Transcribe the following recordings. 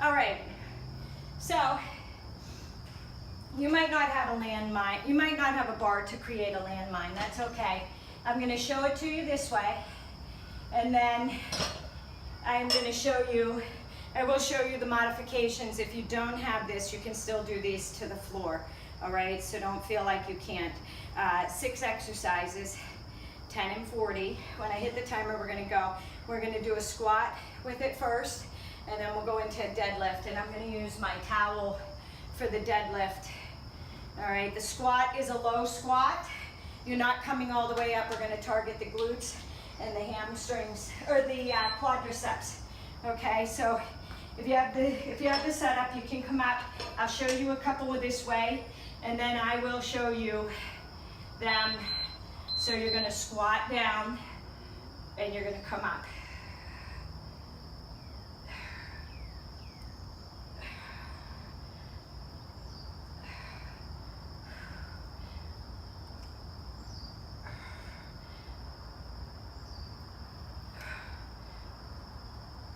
All right, so you might not have a landmine, you might not have a bar to create a landmine, that's okay. I'm going to show it to you this way, and then I'm going to show you, I will show you the modifications. If you don't have this, you can still do these to the floor, all right? So don't feel like you can't. 6 exercises, 10 and 40. When I hit the timer, we're going to go. We're going to do a squat with it first, and then we'll go into a deadlift, and I'm going to use my towel for the deadlift. All right, the squat is a low squat. You're not coming all the way up. We're going to target the glutes and the hamstrings, or the quadriceps. Okay, so if you have the setup, you can come up. I'll show you a couple of this way, and then I will show you them. So you're going to squat down, and you're going to come up.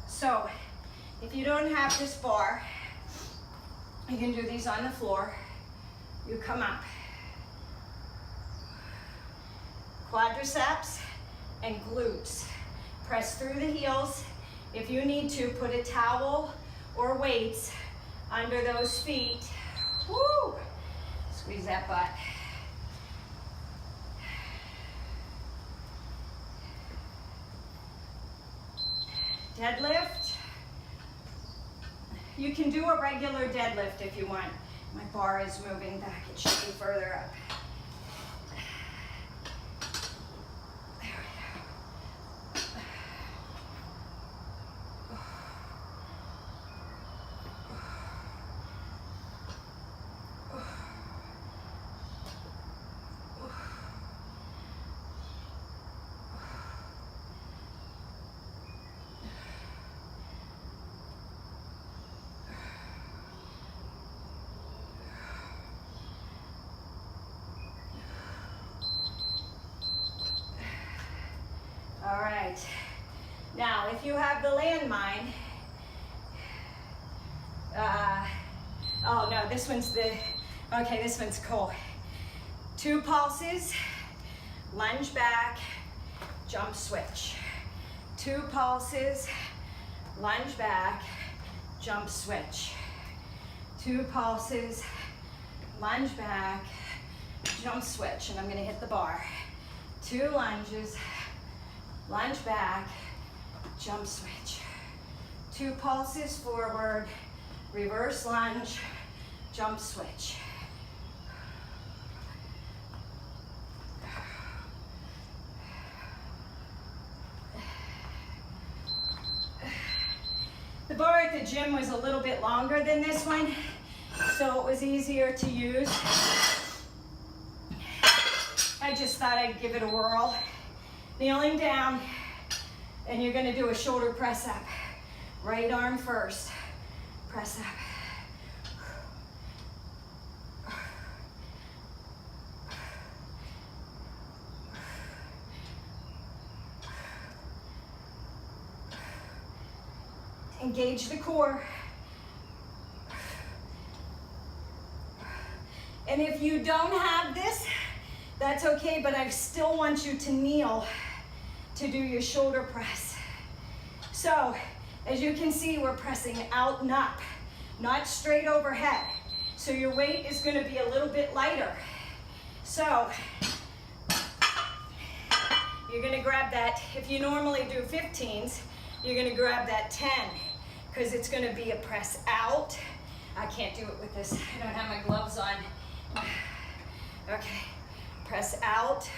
So, if you don't have this bar, you can do these on the floor. You come up. Quadriceps and glutes. Press through the heels. If you need to, put a towel or weights under those feet. Woo! Squeeze that butt. Deadlift. You can do a regular deadlift if you want. My bar is moving back. It should be further up. There we go. All right, now if you have the landmine, oh no, this one's okay, this one's cool. 2 pulses, lunge back, jump switch. 2 pulses, lunge back, jump switch. 2 pulses, lunge back, jump switch, and I'm gonna hit the bar. 2 lunges, lunge back, jump switch. 2 pulses forward, reverse lunge, jump switch. The bar at the gym was a little bit longer than this one, so it was easier to use. I just thought I'd give it a whirl. Kneeling down, and you're going to do a shoulder press up. Right arm first, press up. Engage the core. And if you don't have this, that's okay, but I still want you to kneel to do your shoulder press. So, as you can see, we're pressing out and up, not straight overhead. So your weight is going to be a little bit lighter. So, you're going to grab that, if you normally do 15s, you're going to grab that 10, because it's going to be a press out. I can't do it with this, I don't have my gloves on. Okay. Press out.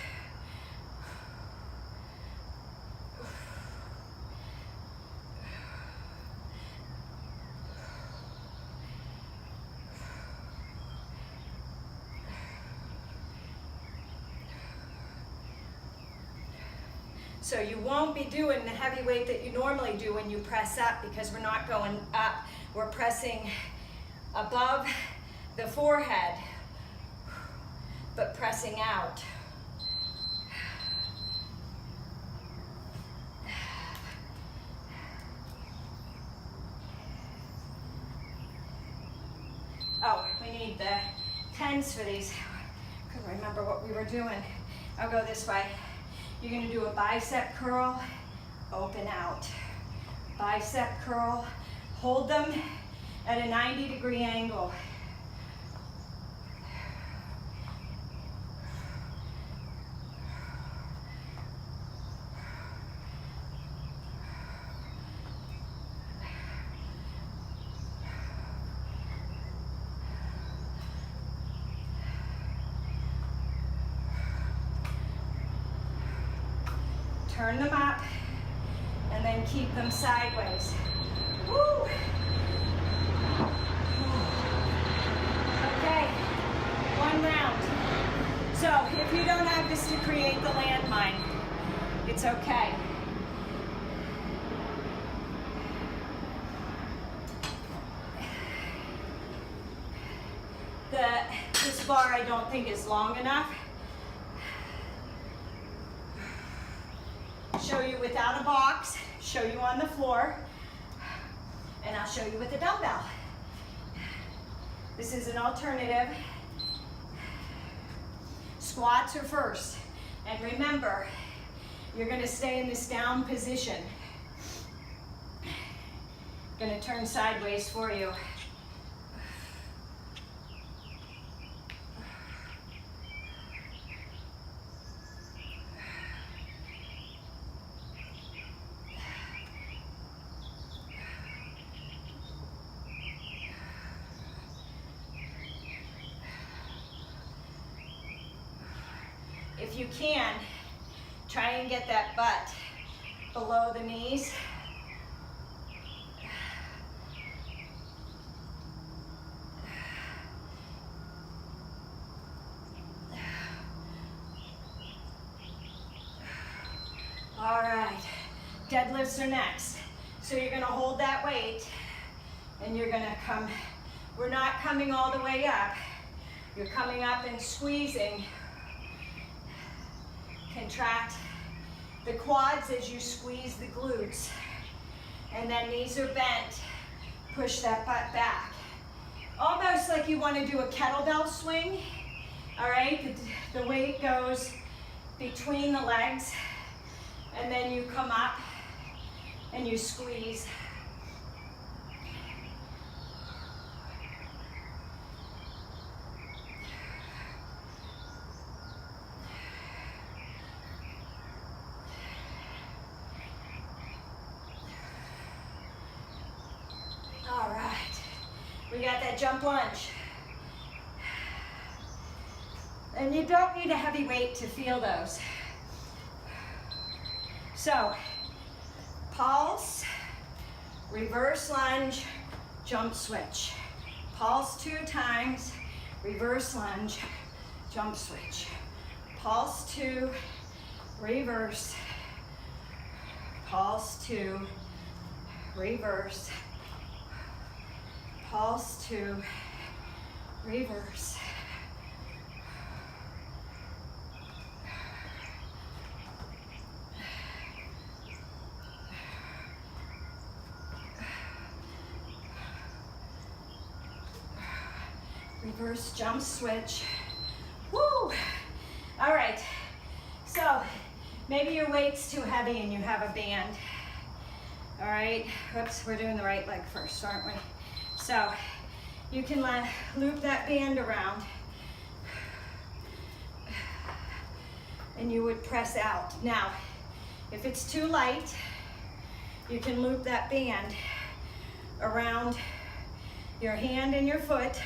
So you won't be doing the heavy weight that you normally do when you press up, because we're not going up. We're pressing above the forehead, but pressing out. need the 10s for these. Couldn't remember what we were doing. I'll go this way. You're gonna do a bicep curl, open out. Bicep curl, hold them at a 90-degree angle. Turn them up, and then keep them sideways. Woo! Okay, one round. So if you don't have this to create the landmine, it's okay. This bar I don't think is long enough. Show you without a box, show you on the floor, and I'll show you with a dumbbell. This is an alternative. Squats are first, and remember, you're gonna stay in this down position. Gonna turn sideways for you. If you can, try and get that butt below the knees. All right, deadlifts are next. So you're gonna hold that weight and you're gonna come, we're not coming all the way up. You're coming up and squeezing. Contract the quads as you squeeze the glutes. And then knees are bent. Push that butt back. Almost like you want to do a kettlebell swing. All right, the weight goes between the legs. And then you come up and you squeeze. All right, we got that jump lunge. And you don't need a heavy weight to feel those. So, pulse, reverse lunge, jump switch. Pulse 2 times, reverse lunge, jump switch. Pulse 2, reverse. Pulse 2, reverse. Pulse 2, reverse. Reverse jump switch. Woo! All right, so maybe your weight's too heavy and you have a band. All right, whoops, we're doing the right leg first, aren't we? So you can loop that band around and you would press out. Now, if it's too light, you can loop that band around your hand and your foot,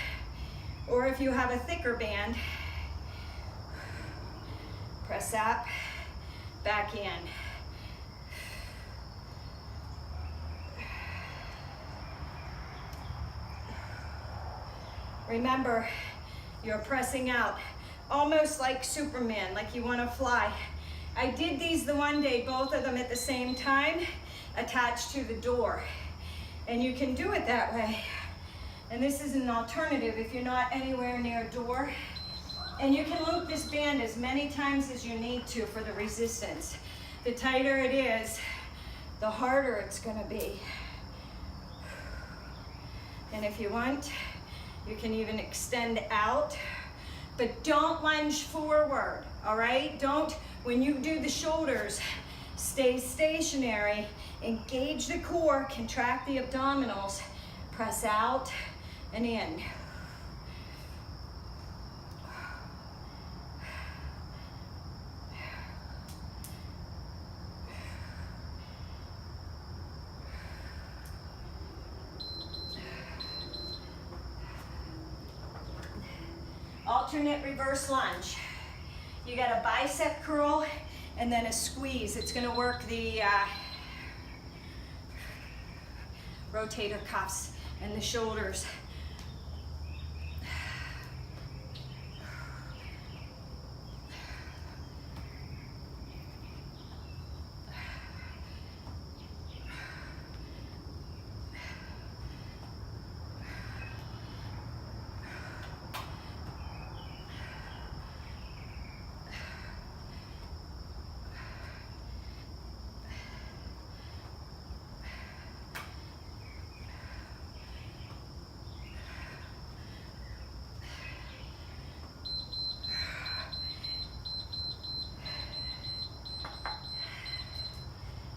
or if you have a thicker band, press up, back in. Remember, you're pressing out, almost like Superman, like you want to fly. I did these the one day, both of them at the same time, attached to the door. And you can do it that way. And this is an alternative if you're not anywhere near a door. And you can loop this band as many times as you need to for the resistance. The tighter it is, the harder it's gonna be. And if you want, You can even extend out, but don't lunge forward, all right? Don't, when you do the shoulders, stay stationary, engage the core, contract the abdominals, press out and in. Alternate reverse lunge. You got a bicep curl and then a squeeze. It's going to work the rotator cuffs and the shoulders.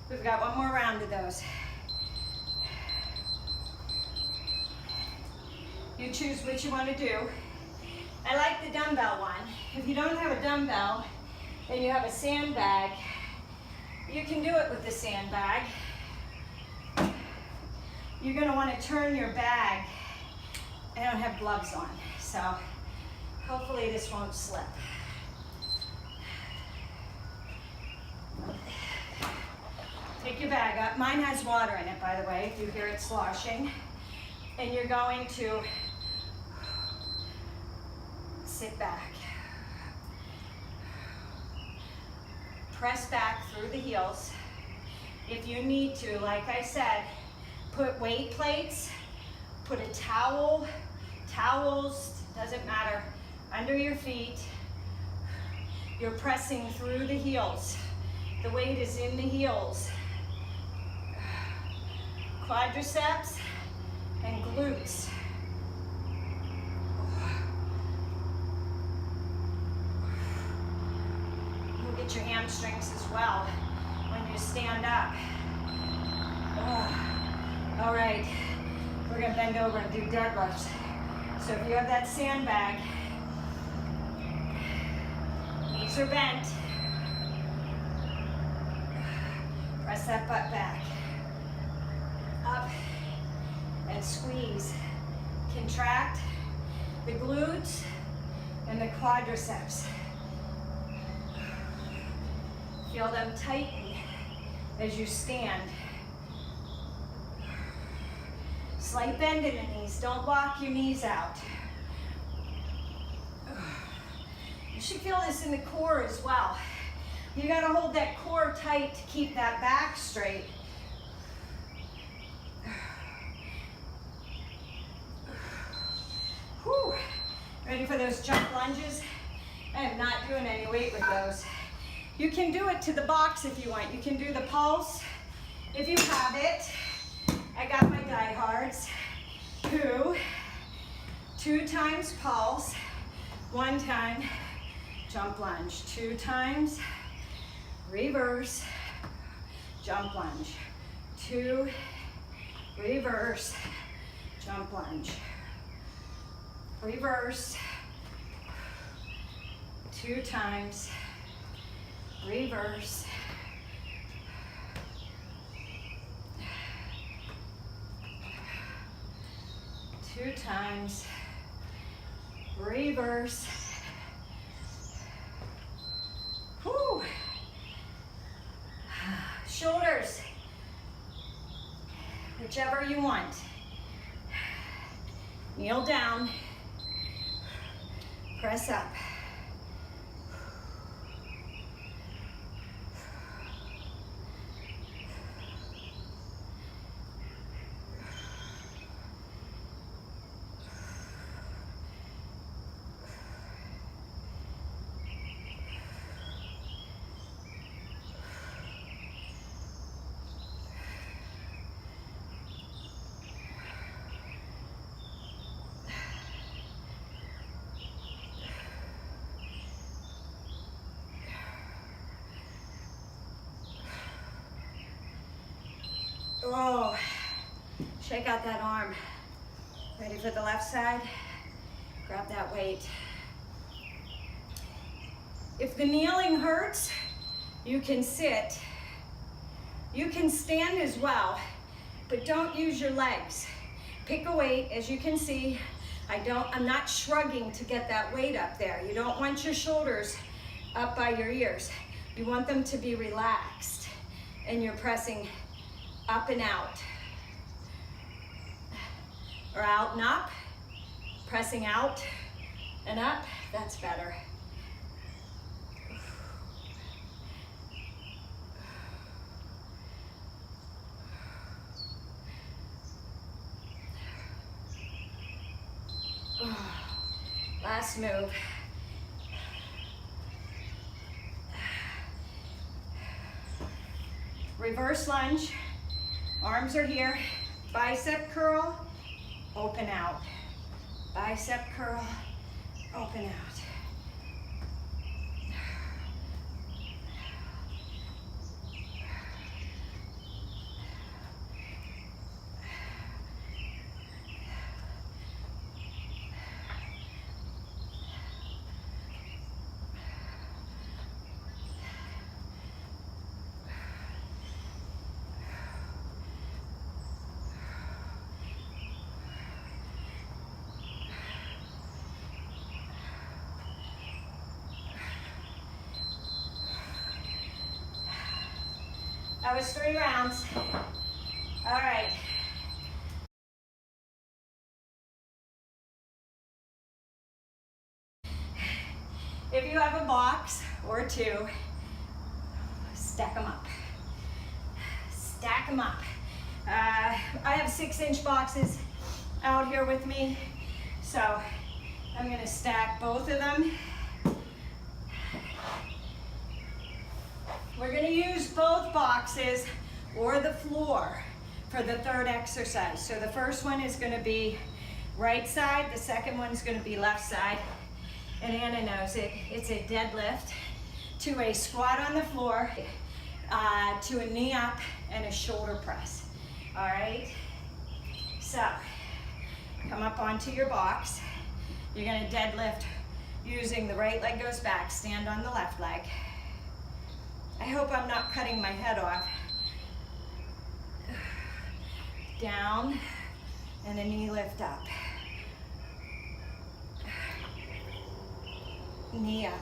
We've got one more round of those. You choose what you want to do. I like the dumbbell one. If you don't have a dumbbell and you have a sandbag, you can do it with the sandbag. You're going to want to turn your bag. I don't have gloves on, so hopefully this won't slip. Take your bag up. Mine has water in it, by the way, if you hear it sloshing. And you're going to sit back. Press back through the heels. If you need to, like I said, put weight plates, put a towel, towels, doesn't matter, under your feet. You're pressing through the heels. The weight is in the heels. Quadriceps and glutes. You'll get your hamstrings as well when you stand up. All right, we're gonna bend over and do deadlifts. So if you have that sandbag, knees are bent, press that butt back. Up and squeeze. Contract the glutes and the quadriceps. Feel them tighten as you stand. Slight bend in the knees. Don't lock your knees out. You should feel this in the core as well. You gotta hold that core tight to keep that back straight. Whew. Ready for those jump lunges? I am not doing any weight with those. You can do it to the box if you want. You can do the pulse if you have it. I got my diehards. 2 times pulse, 1 time jump lunge, 2 times reverse jump lunge, 2 reverse jump lunge. Reverse, 2 times, reverse, two times, reverse. Whew. Shoulders, whichever you want. Kneel down. Press up. Oh, shake out that arm. Ready for the left side? Grab that weight. If the kneeling hurts, you can sit. You can stand as well, but don't use your legs. Pick a weight. As you can see, I'm not shrugging to get that weight up there. You don't want your shoulders up by your ears. You want them to be relaxed, and you're pressing up and out, or out and up, pressing out and up. That's better. Last move. Reverse lunge. Arms are here. Bicep curl, open out. Bicep curl, open out. That was 3 rounds. All right. If you have a box or 2, stack them up. Stack them up. I have 6-inch boxes out here with me, so I'm gonna stack both of them. We're going to use both boxes or the floor for the third exercise. So the first one is going to be right side, the second one is going to be left side. And Anna knows it. It's a deadlift to a squat on the floor, to a knee up, and a shoulder press. All right? So come up onto your box. You're going to deadlift using the right leg goes back, stand on the left leg. I hope I'm not cutting my head off. Down, and a knee lift up. Knee up.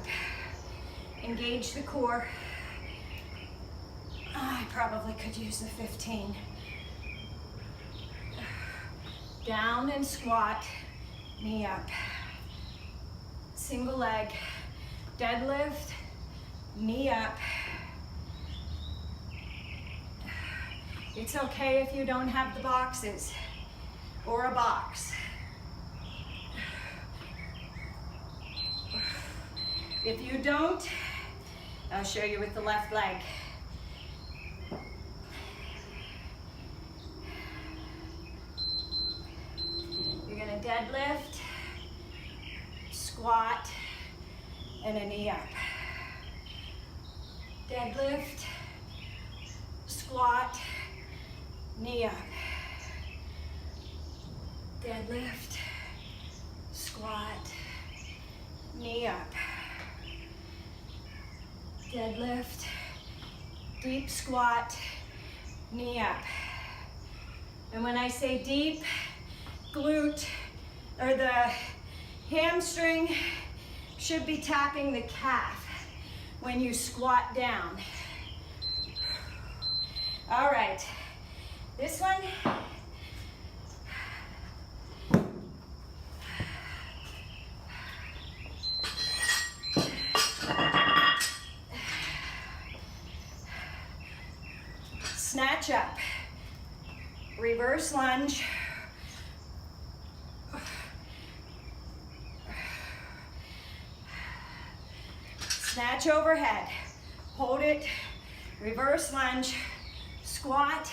Engage the core. I probably could use the 15. Down and squat, knee up. Single leg, deadlift, knee up. It's okay if you don't have the boxes or a box. If you don't, I'll show you with the left leg. You're gonna deadlift, squat, and a knee up. Deadlift, squat, knee up. Deadlift, squat, knee up. Deadlift, deep squat, knee up. And when I say deep, glute or the hamstring should be tapping the calf when you squat down. All right, this one. Snatch up, reverse lunge, snatch overhead, hold it, reverse lunge, squat,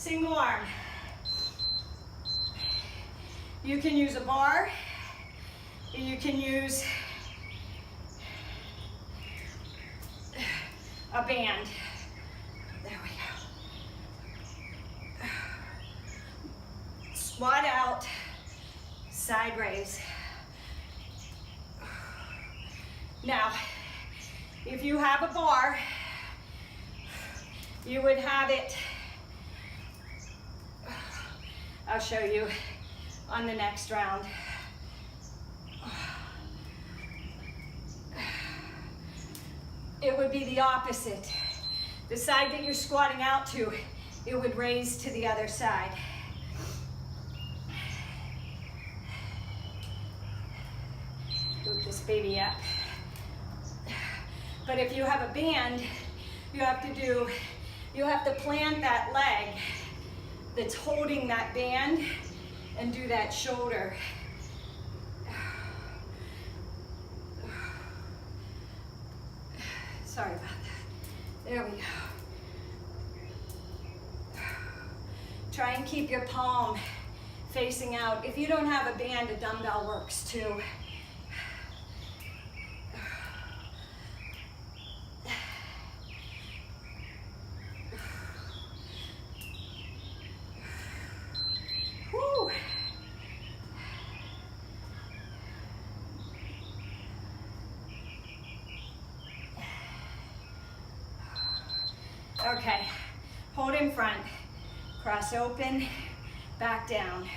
single arm. You can use a bar, or you can use a band. There we go. Squat out, side raise. Now, if you have a bar, you would have it, I'll show you on the next round. It would be the opposite. The side that you're squatting out to, it would raise to the other side. Scoop this baby up. But if you have a band, you have to plant that leg that's holding that band and do that shoulder. Sorry about that. There we go. Try and keep your palm facing out. If you don't have a band, a dumbbell works too. Whew. Okay, hold in front, cross open, back down,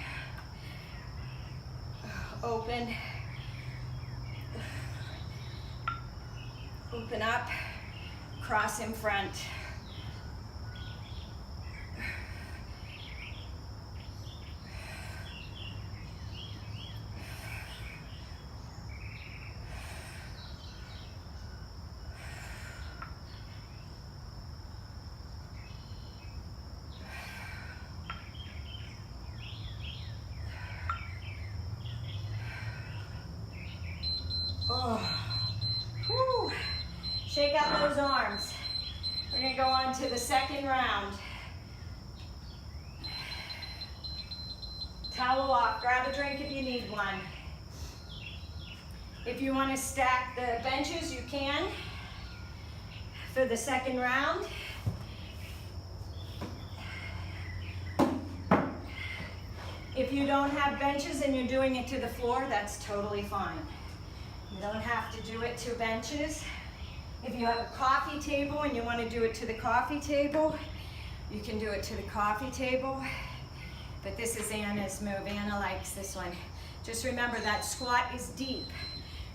open, open up, cross in front. Oh. Whew. Shake out those arms. We're going to go on to the second round. Towel off. Grab a drink if you need one. If you want to stack the benches, you can for the second round. If you don't have benches and you're doing it to the floor, that's totally fine. You don't have to do it to benches. If you have a coffee table and you want to do it to the coffee table, you can do it to the coffee table. But this is Anna's move. Anna likes this one. Just remember that squat is deep,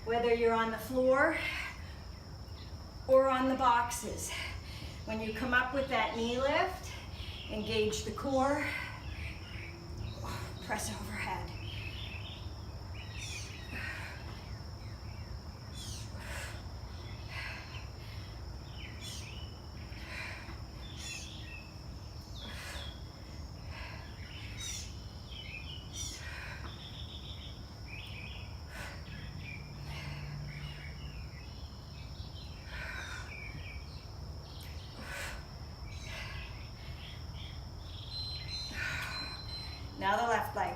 whether you're on the floor or on the boxes. When you come up with that knee lift, engage the core, press overhead. Now the left leg.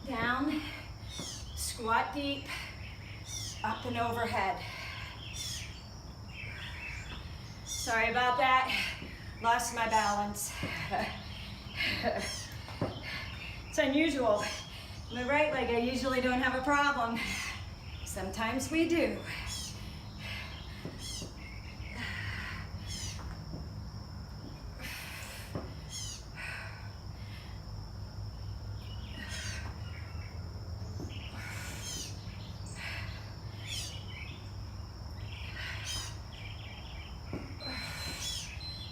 Down, squat deep, up and overhead. Sorry about that, lost my balance. It's unusual. My right leg, I usually don't have a problem. Sometimes we do.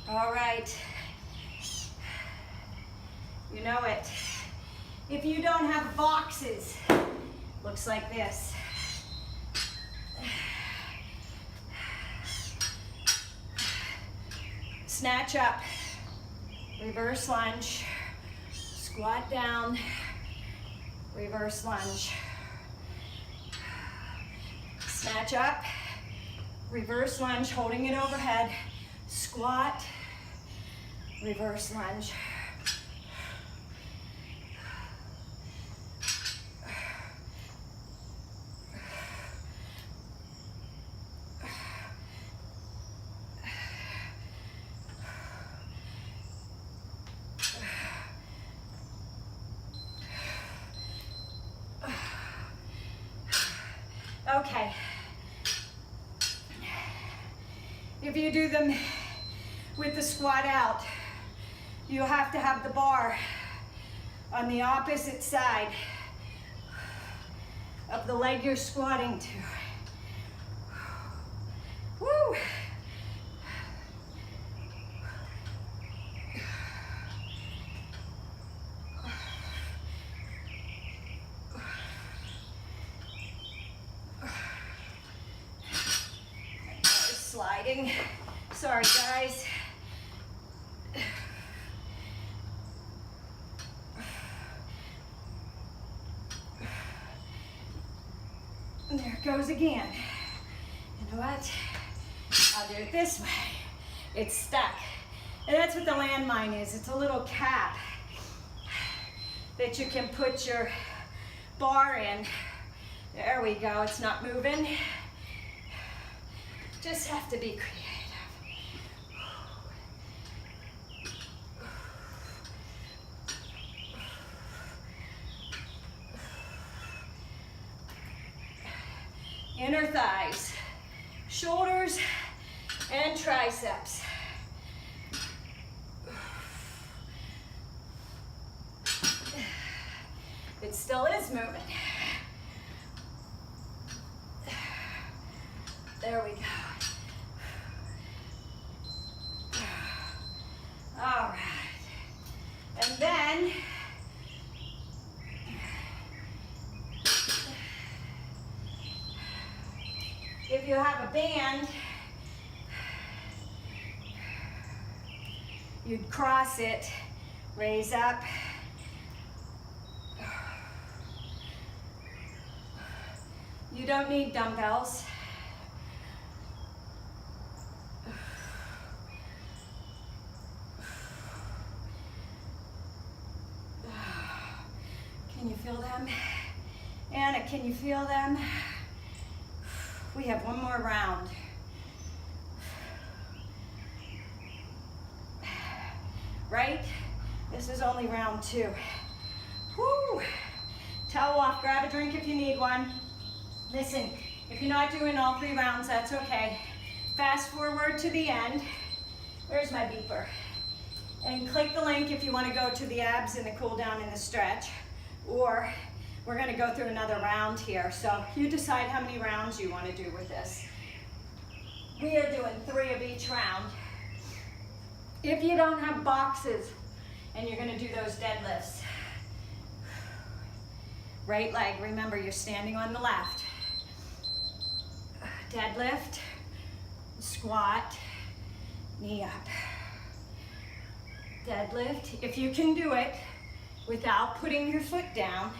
All right. You know it. If you don't have boxes, looks like this. Snatch up, reverse lunge, squat down, reverse lunge. Snatch up, reverse lunge, holding it overhead, squat, reverse lunge. Okay. If you do them with the squat out, you have to have the bar on the opposite side of the leg you're squatting to. Woo! Sliding. Sorry, guys. And there it goes again. You know what? I'll do it this way. It's stuck. And that's what the landmine is. It's a little cap that you can put your bar in. There we go. It's not moving. Just have to be creative. Inner thighs, shoulders, and triceps. It still is moving. There we go. All right. And then if you have a band, you'd cross it, raise up. You don't need dumbbells. Can you feel them? Anna, can you feel them? We have one more round. Right? This is only round 2. Woo! Towel off, grab a drink if you need one. Listen, if you're not doing all 3 rounds, that's okay. Fast forward to the end. Where's my beeper? And click the link if you want to go to the abs and the cool down and the stretch. Or we're going to go through another round here. So you decide how many rounds you want to do with this. We are doing 3 of each round. If you don't have boxes and you're going to do those deadlifts, right leg, remember you're standing on the left. Deadlift, squat, knee up. Deadlift, if you can do it without putting your foot down,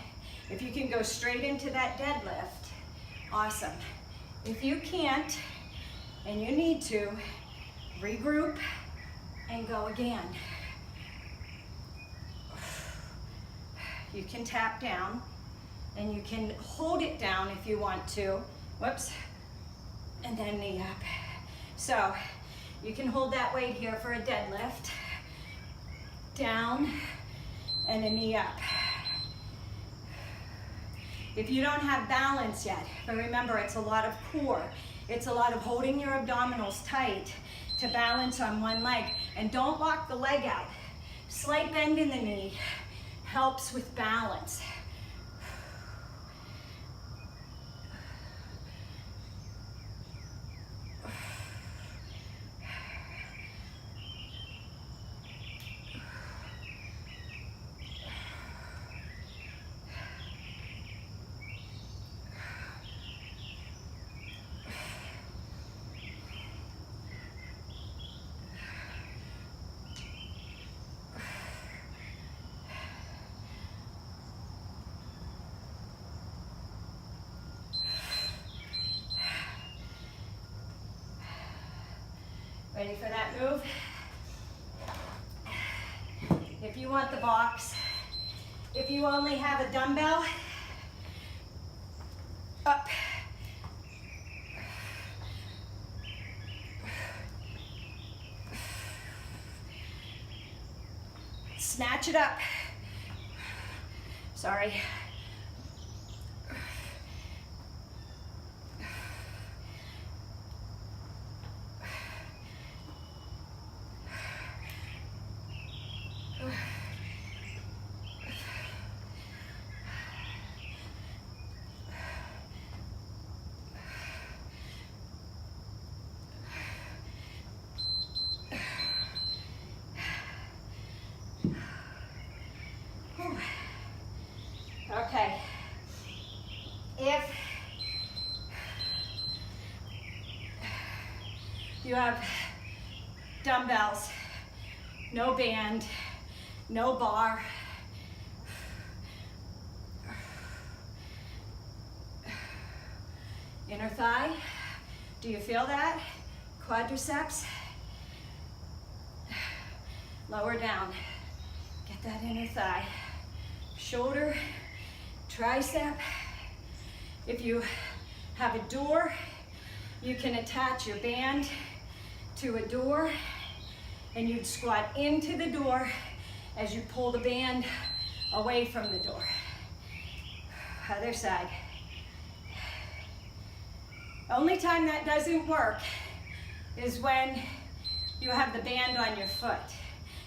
if you can go straight into that deadlift, awesome. If you can't, and you need to, regroup and go again. You can tap down, and you can hold it down if you want to. Whoops. And then knee up. So you can hold that weight here for a deadlift. Down and a knee up. If you don't have balance yet, but remember it's a lot of core. It's a lot of holding your abdominals tight to balance on one leg. And don't lock the leg out. Slight bend in the knee helps with balance. Ready for that move? If you want the box, if you only have a dumbbell, up. Snatch it up. Sorry. Okay, if you have dumbbells, no band, no bar, inner thigh, do you feel that? Quadriceps, lower down, get that inner thigh, shoulder, tricep. If you have a door, you can attach your band to a door and you'd squat into the door as you pull the band away from the door. Other side. Only time that doesn't work is when you have the band on your foot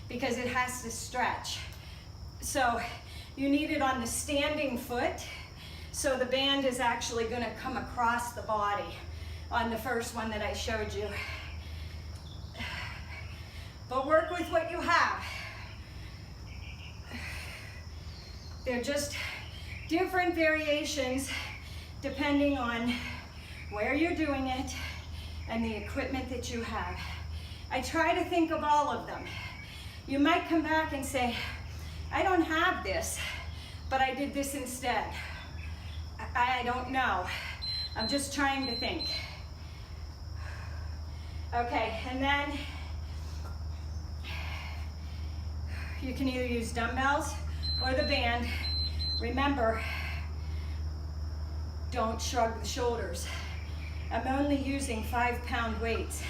because it has to stretch. So you need it on the standing foot, so the band is actually going to come across the body on the first one that I showed you. But work with what you have. They're just different variations depending on where you're doing it and the equipment that you have. I try to think of all of them. You might come back and say, I don't have this, but I did this instead. I don't know. I'm just trying to think. Okay, and then you can either use dumbbells or the band. Remember, don't shrug the shoulders. I'm only using 5-pound weights,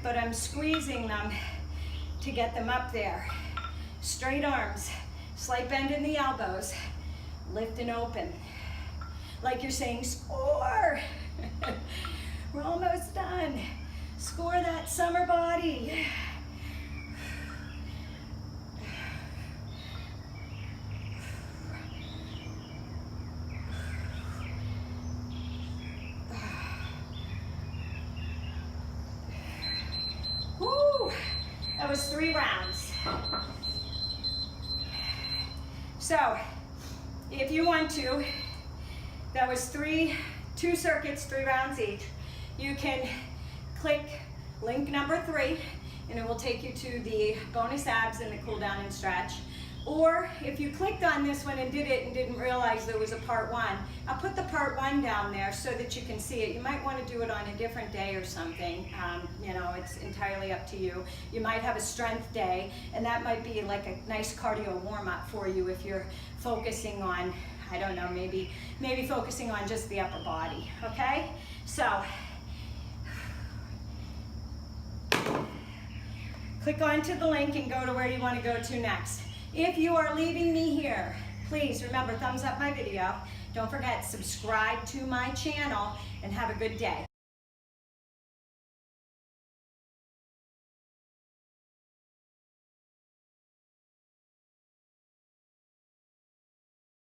but I'm squeezing them to get them up there. Straight arms, slight bend in the elbows, lift and open. Like you're saying, score. We're almost done. Score that summer body. Woo! That was 3 rounds. So, if you want to, that was 2 circuits, 3 rounds each. You can click link number 3, and it will take you to the bonus abs and the cool down and stretch. Or if you clicked on this one and did it and didn't realize there was a part 1, I'll put the part 1 down there so that you can see it. You might want to do it on a different day or something. You know, it's entirely up to you. You might have a strength day, and that might be like a nice cardio warm-up for you if you're focusing on, I don't know, maybe focusing on just the upper body, okay? So, click onto the link and go to where you want to go to next. If you are leaving me here, please remember, thumbs up my video. Don't forget, subscribe to my channel and have a good day.